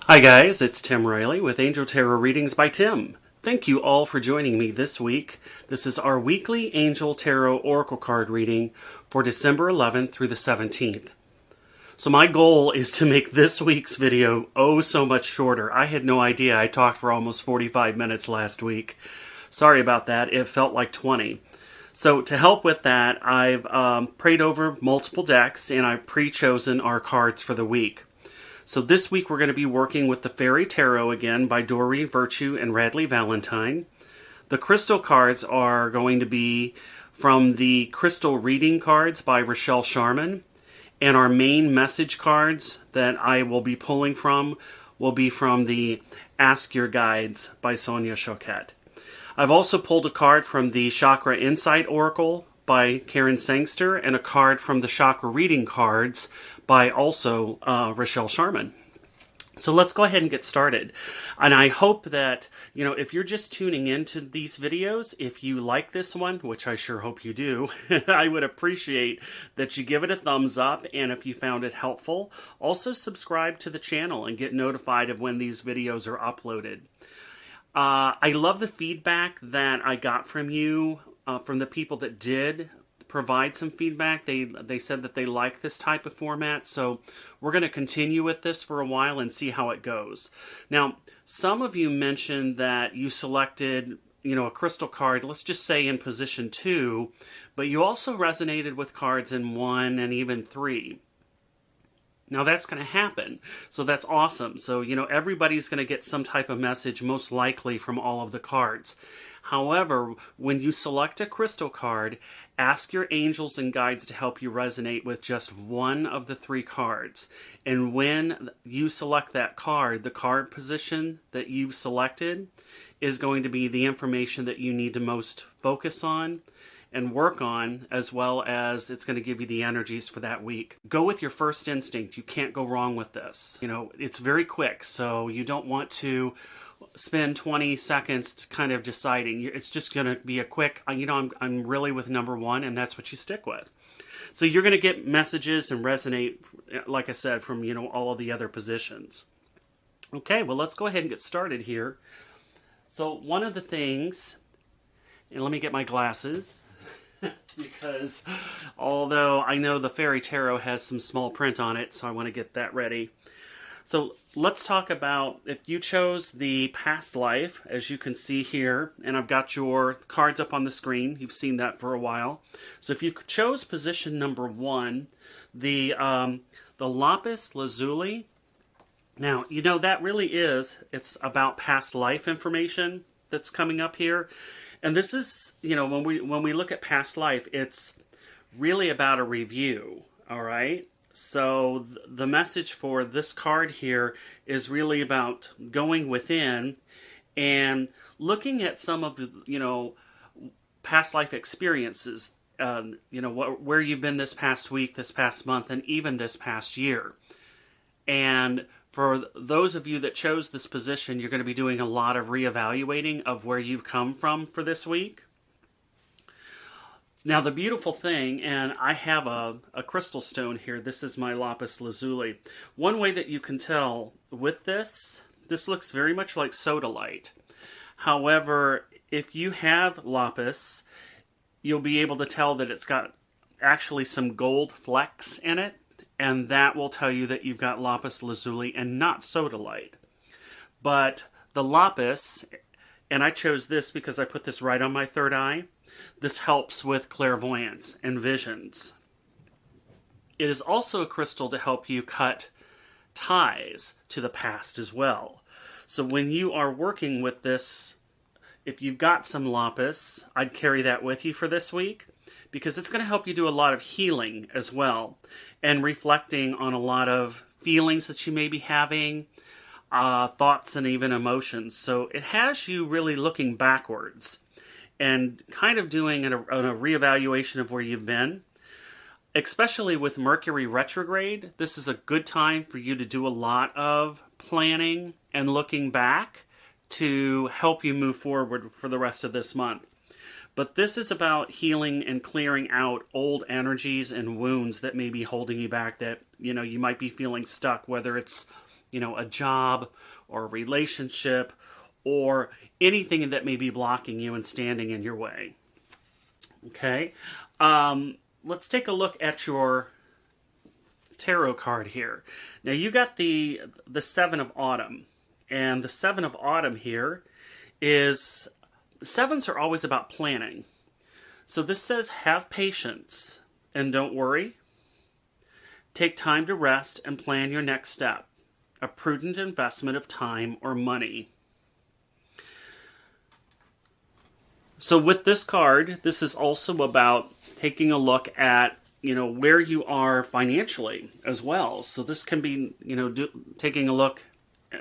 Hi guys, it's Tim Riley with Angel Tarot Readings by Tim. Thank you all for joining me this week. This is our weekly Angel Tarot Oracle card reading for December 11th through the 17th. So my goal is to make this week's video so much shorter. I had no idea I talked for almost 45 minutes last week. Sorry about that, it felt like 20. So to help with that, I've prayed over multiple decks and I've pre-chosen our cards for the week. So this week we're going to be working with the Fairy Tarot again by Doreen Virtue and Radley Valentine. The crystal cards are going to be from the Crystal Reading cards by Rochelle Sharman. And our main message cards that I will be pulling from will be from the Ask Your Guides by Sonia Choquette. I've also pulled a card from the Chakra Insight Oracle by Karen Sangster and a card from the Chakra Reading cards by also Rochelle Sharman. So let's go ahead and get started. And I hope that, if you're just tuning into these videos, if you like this one, which I sure hope you do, I would appreciate that you give it a thumbs up. And if you found it helpful, also subscribe to the channel and get notified of when these videos are uploaded. I love the feedback that I got from you, from the people that did provide some feedback. They said that they like this type of format, so we're going to continue with this for a while and see how it goes. Now, some of you mentioned that you selected, a crystal card, let's just say in position 2, but you also resonated with cards in 1 and even 3. Now that's going to happen, so that's awesome. So, everybody's going to get some type of message, most likely from all of the cards. However, when you select a crystal card, ask your angels and guides to help you resonate with just one of the 3 cards. And when you select that card, the card position that you've selected is going to be the information that you need to most focus on and work on, as well as it's going to give you the energies for that week. Go with your first instinct. You can't go wrong with this. It's very quick, so you don't want to spend 20 seconds kind of deciding. It's just going to be a quick, I'm really with number 1, and that's what you stick with. So you're going to get messages and resonate, like I said, from, all of the other positions. Okay, well, let's go ahead and get started here. So one of the things, and let me get my glasses, because although I know the Fairy Tarot has some small print on it, so I want to get that ready. So let's talk about, if you chose the past life, as you can see here, and I've got your cards up on the screen. You've seen that for a while. So if you chose position number 1, the Lapis Lazuli. Now, that really it's about past life information that's coming up here. And this is, when we look at past life, it's really about a review, all right? So the message for this card here is really about going within and looking at some of the, past life experiences, where you've been this past week, this past month, and even this past year. And for those of you that chose this position, you're going to be doing a lot of reevaluating of where you've come from for this week. Now the beautiful thing, and I have a crystal stone here, this is my Lapis Lazuli. One way that you can tell with this looks very much like sodalite. However, if you have lapis, you'll be able to tell that it's got actually some gold flecks in it. And that will tell you that you've got Lapis Lazuli and not sodalite. But the lapis, and I chose this because I put this right on my third eye, this helps with clairvoyance and visions. It is also a crystal to help you cut ties to the past as well. So when you are working with this, if you've got some lapis, I'd carry that with you for this week, because it's going to help you do a lot of healing as well, and reflecting on a lot of feelings that you may be having, thoughts and even emotions. So it has you really looking backwards and kind of doing a reevaluation of where you've been. Especially with Mercury retrograde, this is a good time for you to do a lot of planning and looking back to help you move forward for the rest of this month. But this is about healing and clearing out old energies and wounds that may be holding you back, that you might be feeling stuck, whether it's a job or a relationship or anything that may be blocking you and standing in your way. Okay, let's take a look at your tarot card here. Now you got the Seven of Autumn, and the Seven of Autumn here is, sevens are always about planning. So this says have patience and don't worry. Take time to rest and plan your next step. A prudent investment of time or money. So with this card, this is also about taking a look at, where you are financially as well. So this can be, taking a look,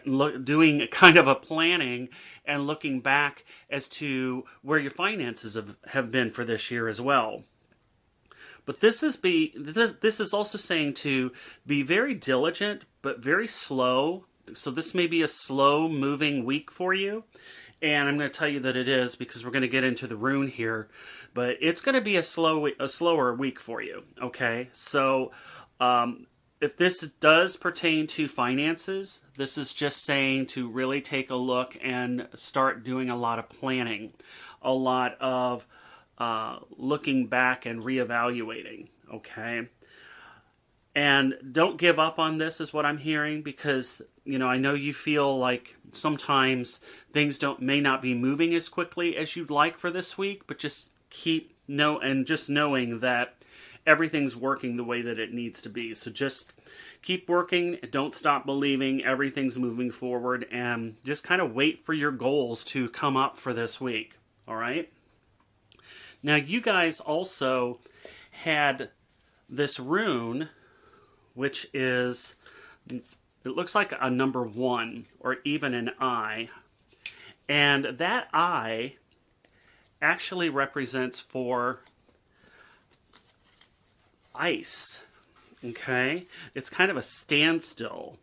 doing kind of a planning and looking back as to where your finances have been for this year as well. But this is also saying to be very diligent, but very slow. So this may be a slow moving week for you. And I'm going to tell you that it is, because we're going to get into the rune here. But it's going to be a slower week for you. Okay, so if this does pertain to finances, this is just saying to really take a look and start doing a lot of planning, a lot of looking back and reevaluating. Okay, and don't give up on this is what I'm hearing, because I know you feel like sometimes things may not be moving as quickly as you'd like for this week, but just just knowing that everything's working the way that it needs to be. So just keep working, don't stop believing, everything's moving forward, and just kind of wait for your goals to come up for this week. All right? Now you guys also had this rune, which is, it looks like a number 1 or even an I. And that I actually represents for ice. Okay? It's kind of a standstill,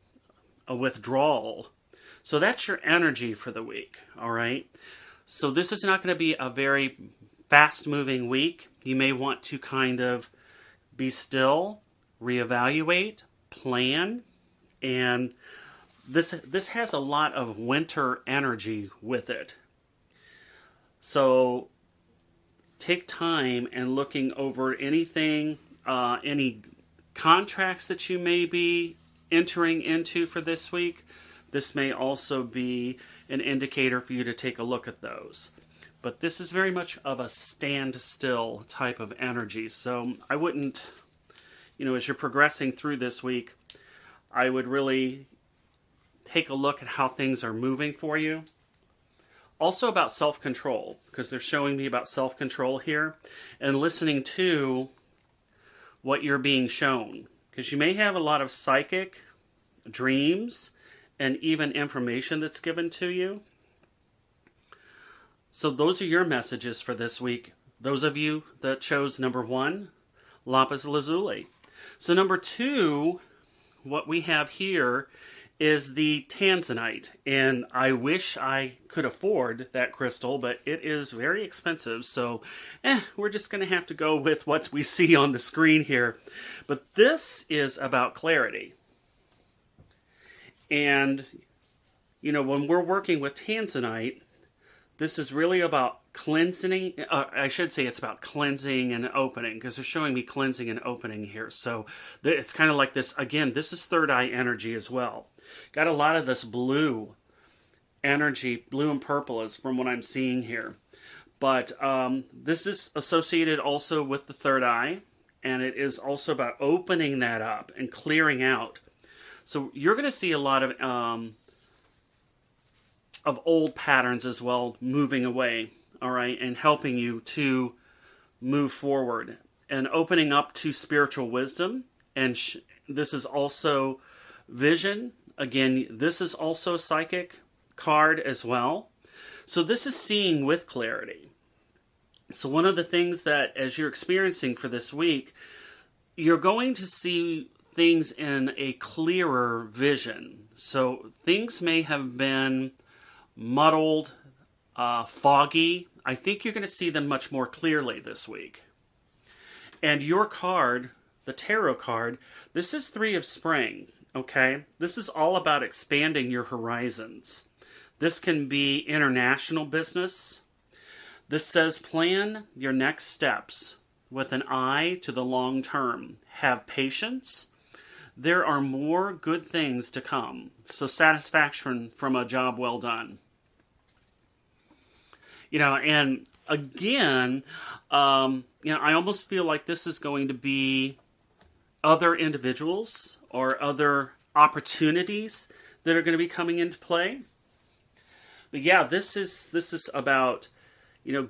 a withdrawal. So that's your energy for the week. All right? So this is not going to be a very fast-moving week. You may want to kind of be still, reevaluate, plan, and this has a lot of winter energy with it. So take time and looking over anything, any contracts that you may be entering into for this week. This may also be an indicator for you to take a look at those. But this is very much of a standstill type of energy. So I wouldn't, as you're progressing through this week, I would really take a look at how things are moving for you. Also about self-control, because they're showing me about self-control here, and listening to what you're being shown. Because you may have a lot of psychic dreams and even information that's given to you. So those are your messages for this week. Those of you that chose number 1, Lapis Lazuli. So number 2, what we have here is the tanzanite. And I wish I could afford that crystal, but it is very expensive. So we're just going to have to go with what we see on the screen here. But this is about clarity. And, when we're working with tanzanite, this is really about cleansing. I should say it's about cleansing and opening, because they're showing me cleansing and opening here. So it's kind of like this. Again, this is third eye energy as well. Got a lot of this blue energy, blue and purple is from what I'm seeing here. But this is associated also with the third eye, and it is also about opening that up and clearing out. So you're going to see a lot of old patterns as well moving away, all right, and helping you to move forward and opening up to spiritual wisdom. And this is also vision. Again, this is also a psychic card as well. So this is seeing with clarity. So one of the things that as you're experiencing for this week, you're going to see things in a clearer vision. So things may have been muddled, foggy. I think you're going to see them much more clearly this week. And your card, the tarot card, this is 3 of Spring. okay? This is all about expanding your horizons. This can be international business. This says plan your next steps with an eye to the long term. Have patience. There are more good things to come. So satisfaction from a job well done. And again, I almost feel like this is going to be other individuals or other opportunities that are going to be coming into play. But yeah, this is about,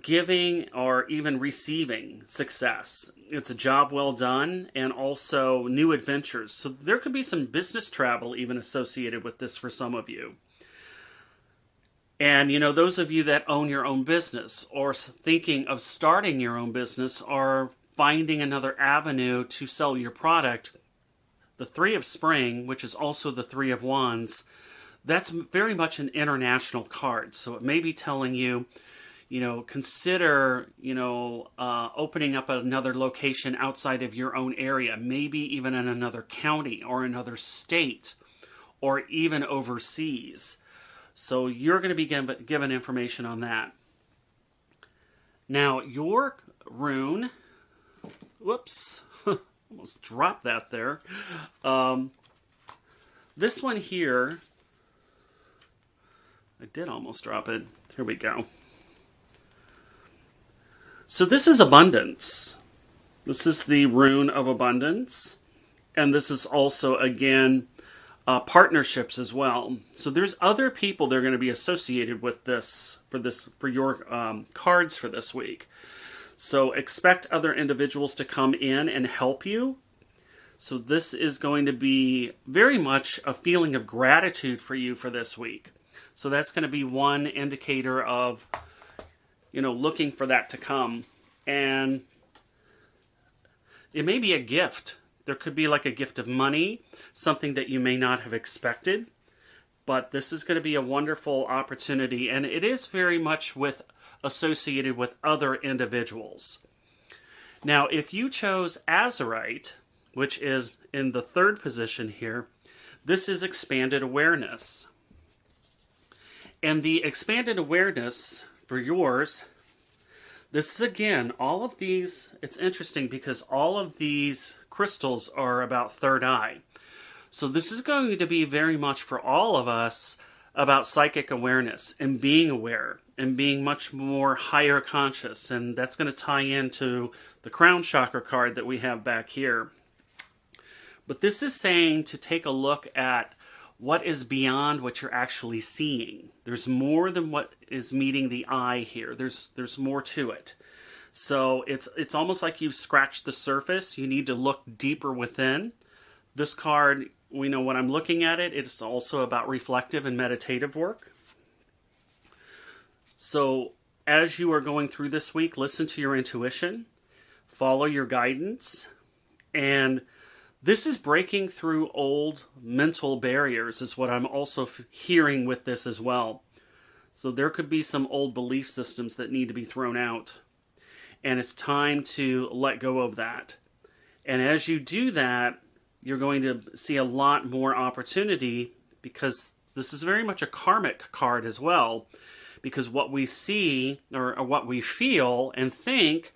giving or even receiving success. It's a job well done and also new adventures. So there could be some business travel even associated with this for some of you. And, those of you that own your own business or thinking of starting your own business or finding another avenue to sell your product, the Three of Spring, which is also the Three of Wands, that's very much an international card. So it may be telling you, consider, opening up another location outside of your own area, maybe even in another county or another state or even overseas. So you're going to be given information on that. Now, your rune, whoops, almost dropped that there. This one here, I did almost drop it. Here we go. So this is abundance. This is the rune of abundance. And this is also, again, partnerships as well. So there's other people that are going to be associated with this for your cards for this week. So expect other individuals to come in and help you. So this is going to be very much a feeling of gratitude for you for this week. So that's going to be one indicator of, looking for that to come. And it may be a gift. There could be like a gift of money, something that you may not have expected. But this is going to be a wonderful opportunity. And it is very much associated with other individuals. Now, if you chose Azurite, which is in the third position here, this is expanded awareness. And the expanded awareness for yours, this is again, all of these, it's interesting because all of these crystals are about third eye. So this is going to be very much for all of us about psychic awareness and being aware and being much more higher conscious. And that's going to tie into the crown chakra card that we have back here. But this is saying to take a look at what is beyond what you're actually seeing. There's more than what is meeting the eye here. There's more to it. So it's almost like you've scratched the surface. You need to look deeper within. This card, we know when I'm looking at it, it's also about reflective and meditative work. So as you are going through this week, listen to your intuition, follow your guidance, and this is breaking through old mental barriers is what I'm also hearing with this as well. So there could be some old belief systems that need to be thrown out. And it's time to let go of that. And as you do that, you're going to see a lot more opportunity because this is very much a karmic card as well. Because what we see or what we feel and think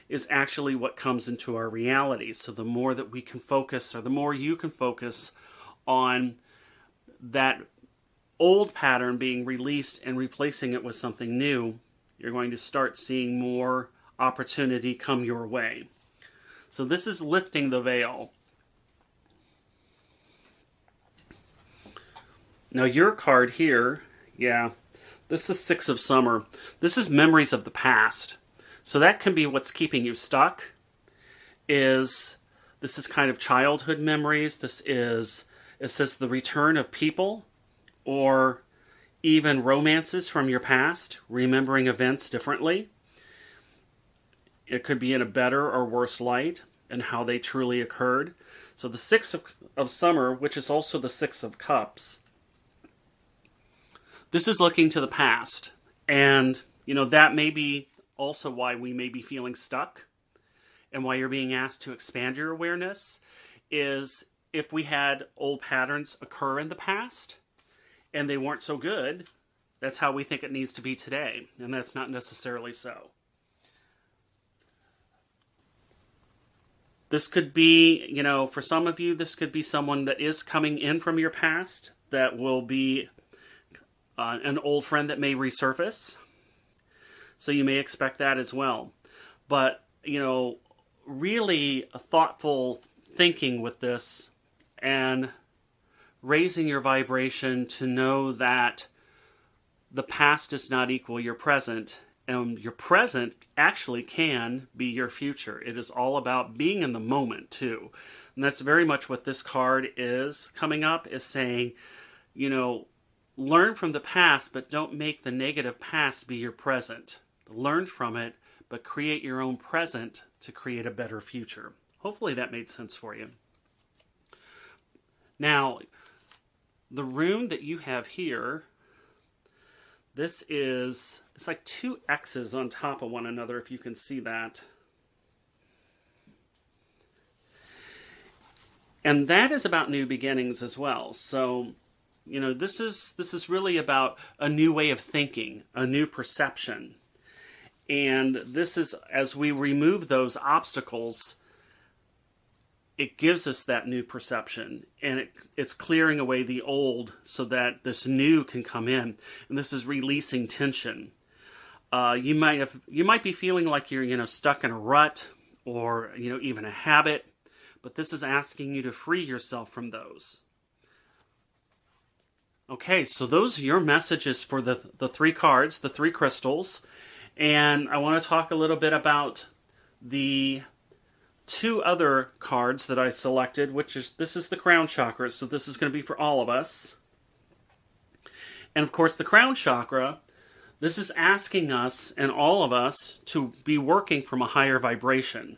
is actually what comes into our reality. So the more that we can focus, or the more you can focus on that old pattern being released and replacing it with something new, you're going to start seeing more opportunity come your way. So this is lifting the veil. Now your card here, this is Six of Summer. This is memories of the past. So that can be what's keeping you stuck. This is kind of childhood memories. It says the return of people or even romances from your past, remembering events differently. It could be in a better or worse light and how they truly occurred. So the Six of Summer, which is also the Six of Cups, this is looking to the past. And, that may be also why we may be feeling stuck and why you're being asked to expand your awareness is if we had old patterns occur in the past and they weren't so good, that's how we think it needs to be today. And that's not necessarily so. This could be, for some of you, this could be someone that is coming in from your past that will be an old friend that may resurface. So you may expect that as well. But, really a thoughtful thinking with this and raising your vibration to know that the past does not equal your present, and your present actually can be your future. It is all about being in the moment too. And that's very much what this card is coming up, is saying, learn from the past, but don't make the negative past be your present. Learn from it, but create your own present to create a better future. Hopefully that made sense for you. Now, the rune that you have here, it's like two X's on top of one another, if you can see that. And that is about new beginnings as well. So, this is really about a new way of thinking, a new perception. And this is, as we remove those obstacles, it gives us that new perception, and it's clearing away the old so that this new can come in. And this is releasing tension. You might be feeling like you're stuck in a rut or even a habit, but this is asking you to free yourself from those. Okay, so those are your messages for the three cards, the three crystals. And I want to talk a little bit about the two other cards that I selected, this is the crown chakra, so this is going to be for all of us. And of course, the crown chakra, this is asking us and all of us to be working from a higher vibration.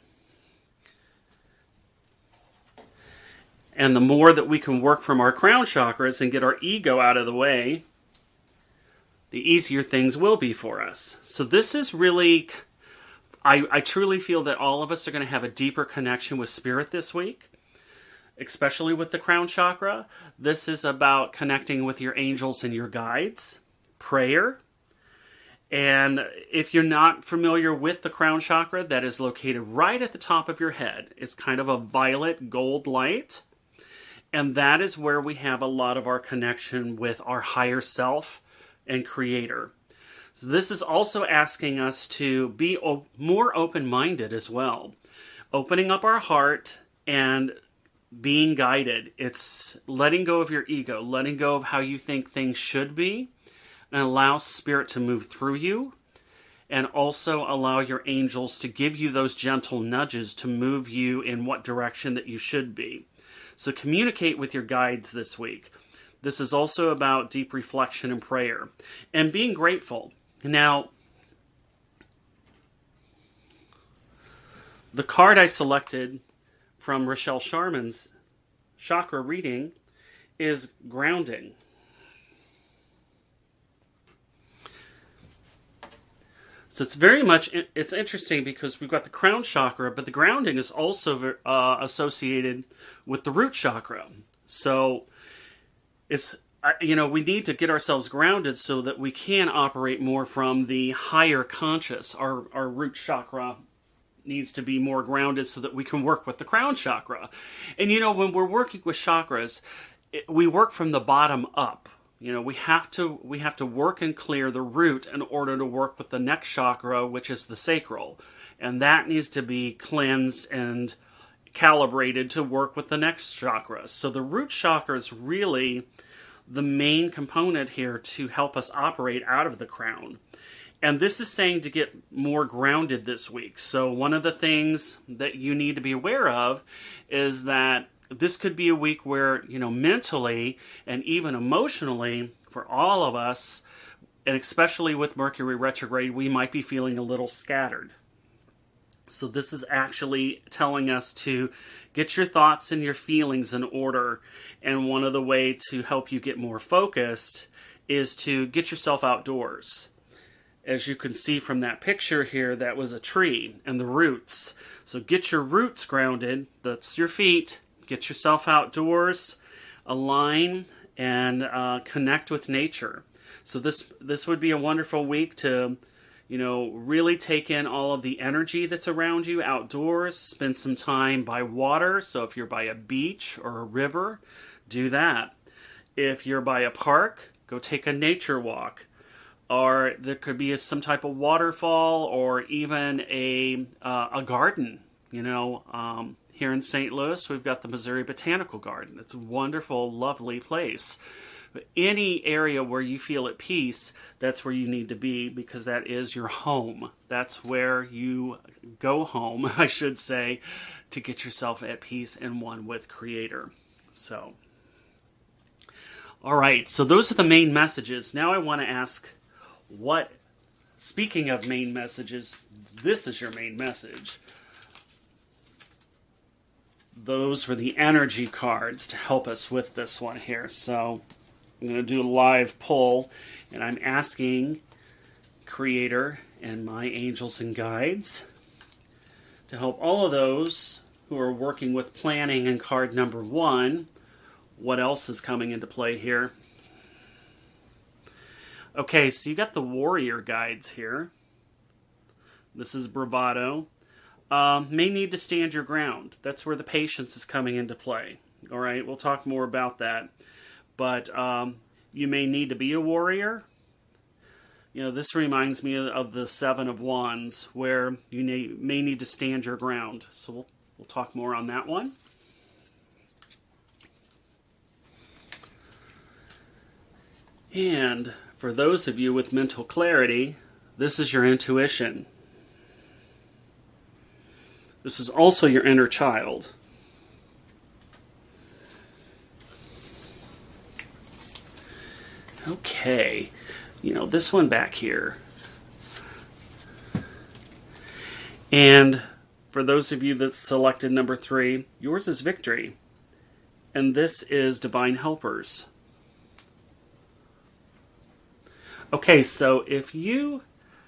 And the more that we can work from our crown chakras and get our ego out of the way, the easier things will be for us. So this is really, I truly feel that all of us are going to have a deeper connection with spirit this week, especially with the crown chakra. This is about connecting with your angels and your guides, prayer. And if you're not familiar with the crown chakra, that is located right at the top of your head. It's kind of a violet gold light. And that is where we have a lot of our connection with our higher self and creator. So this is also asking us to be more open-minded as well. Opening up our heart and being guided. It's letting go of your ego, letting go of how you think things should be, and allow spirit to move through you, and also allow your angels to give you those gentle nudges to move you in what direction that you should be. So communicate with your guides this week. This is also about deep reflection and prayer, and being grateful. Now, the card I selected from Rochelle Sharman's chakra reading is grounding. So it's interesting because we've got the crown chakra, but the grounding is also associated with the root chakra. So we need to get ourselves grounded so that we can operate more from the higher conscious. Our root chakra needs to be more grounded so that we can work with the crown chakra. And when we're working with chakras, we work from the bottom up. We have to work and clear the root in order to work with the next chakra, which is the sacral. And that needs to be cleansed and calibrated to work with the next chakra. So the root chakra is really the main component here to help us operate out of the crown. And this is saying to get more grounded this week. So one of the things that you need to be aware of is that this could be a week where, mentally and even emotionally, for all of us, and especially with Mercury retrograde, we might be feeling a little scattered. So this is actually telling us to get your thoughts and your feelings in order. And one of the ways to help you get more focused is to get yourself outdoors. As you can see from that picture here, that was a tree and the roots. So get your roots grounded, that's your feet. Get yourself outdoors, align, and connect with nature. So this would be a wonderful week to, really take in all of the energy that's around you outdoors. Spend some time by water. So if you're by a beach or a river, do that. If you're by a park, go take a nature walk. Or there could be some type of waterfall, or even a garden. Here in St. Louis, we've got the Missouri Botanical Garden. It's a wonderful, lovely place. But any area where you feel at peace, that's where you need to be, because that is your home. That's where you go home, I should say, to get yourself at peace and one with Creator. So, all right, so those are the main messages. Now I want to ask, speaking of main messages, this is your main message. Those were the energy cards to help us with this one here. So I'm going to do a live poll, and I'm asking Creator and my angels and guides to help all of those who are working with planning in card number 1. What else is coming into play here? Okay, so you got the warrior guides here. This is bravado. May need to stand your ground. That's where the patience is coming into play. All right, we'll talk more about that. But you may need to be a warrior. This reminds me of the 7 of Wands, where you may need to stand your ground. So we'll talk more on that one. And for those of you with mental clarity, this is your intuition. This is also your inner child. Okay, this one back here. And for those of you that selected number 3, yours is victory. And this is divine helpers. Okay, so if you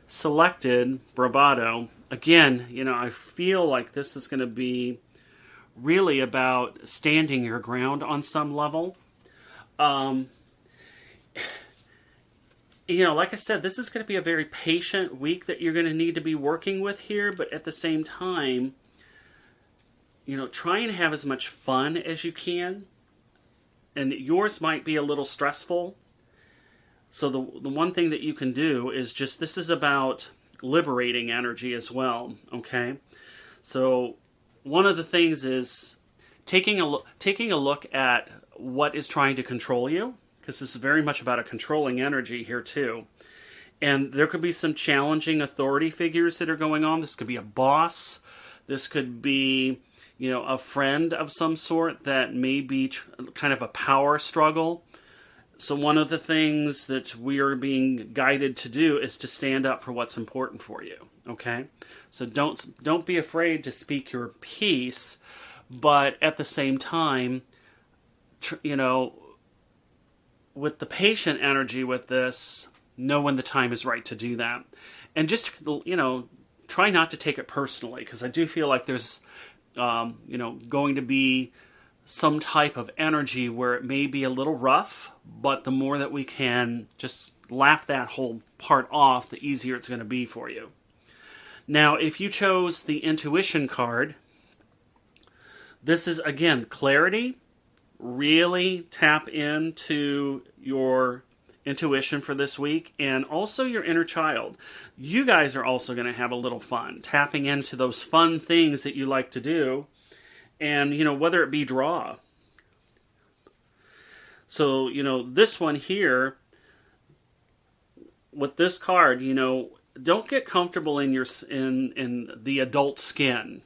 selected bravado, again, I feel like this is going to be really about standing your ground on some level. Like I said, this is going to be a very patient week that you're going to need to be working with here, but at the same time, try and have as much fun as you can. And yours might be a little stressful. So the one thing that you can do is this is about liberating energy as well, okay? So one of the things is taking a look at what is trying to control you, because this is very much about a controlling energy here too. And there could be some challenging authority figures that are going on. This could be a boss. This could be, a friend of some sort that may be kind of a power struggle. So one of the things that we are being guided to do is to stand up for what's important for you, okay? So don't be afraid to speak your piece, but at the same time, with the patient energy with this, know when the time is right to do that. And just, try not to take it personally, because I do feel like there's, going to be some type of energy where it may be a little rough, but the more that we can just laugh that whole part off, the easier it's going to be for you. Now, if you chose the intuition card, this is, again, clarity. Really tap into your intuition for this week, and also your inner child. You guys are also going to have a little fun, tapping into those fun things that you like to do. And, whether it be draw. So, this one here, with this card, don't get comfortable in the adult skin.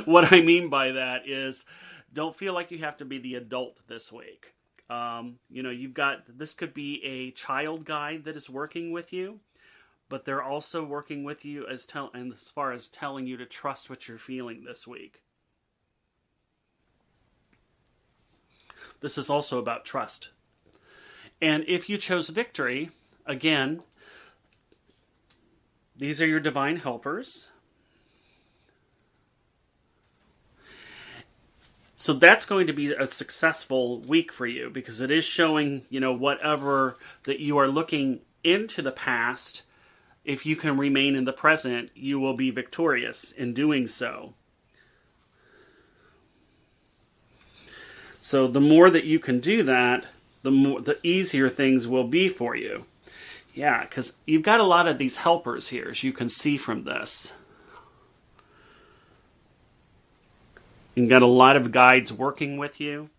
What I mean by that is, don't feel like you have to be the adult this week. This could be a child guide that is working with you, but they're also working with you as far as telling you to trust what you're feeling this week. This is also about trust. And if you chose victory, again, these are your divine helpers. So that's going to be a successful week for you, because it is showing, whatever that you are looking into the past, if you can remain in the present, you will be victorious in doing so. So the more that you can do that, the easier things will be for you. Yeah, because you've got a lot of these helpers here, as you can see from this. You've got a lot of guides working with you.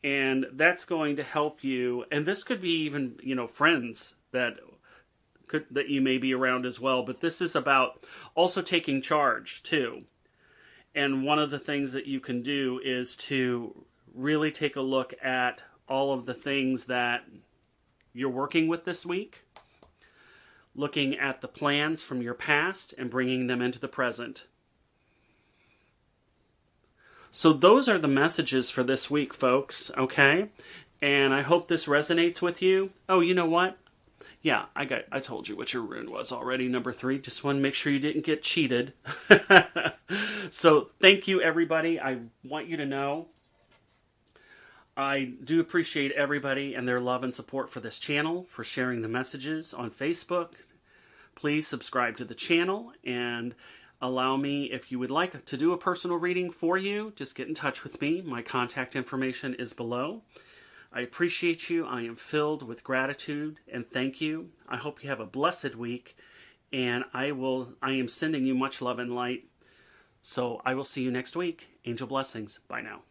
And that's going to help you. And this could be even, friends that you may be around as well. But this is about also taking charge, too. And one of the things that you can do is to really take a look at all of the things that you're working with this week, looking at the plans from your past and bringing them into the present. So those are the messages for this week, folks, okay? And I hope this resonates with you. Oh, you know what? Yeah, I told you what your rune was already, number 3. Just want to make sure you didn't get cheated. So thank you, everybody. I want you to know I do appreciate everybody and their love and support for this channel, for sharing the messages on Facebook. Please subscribe to the channel and allow me, if you would like to do a personal reading for you, just get in touch with me. My contact information is below. I appreciate you. I am filled with gratitude and thank you. I hope you have a blessed week, and I am sending you much love and light. So I will see you next week. Angel blessings. Bye now.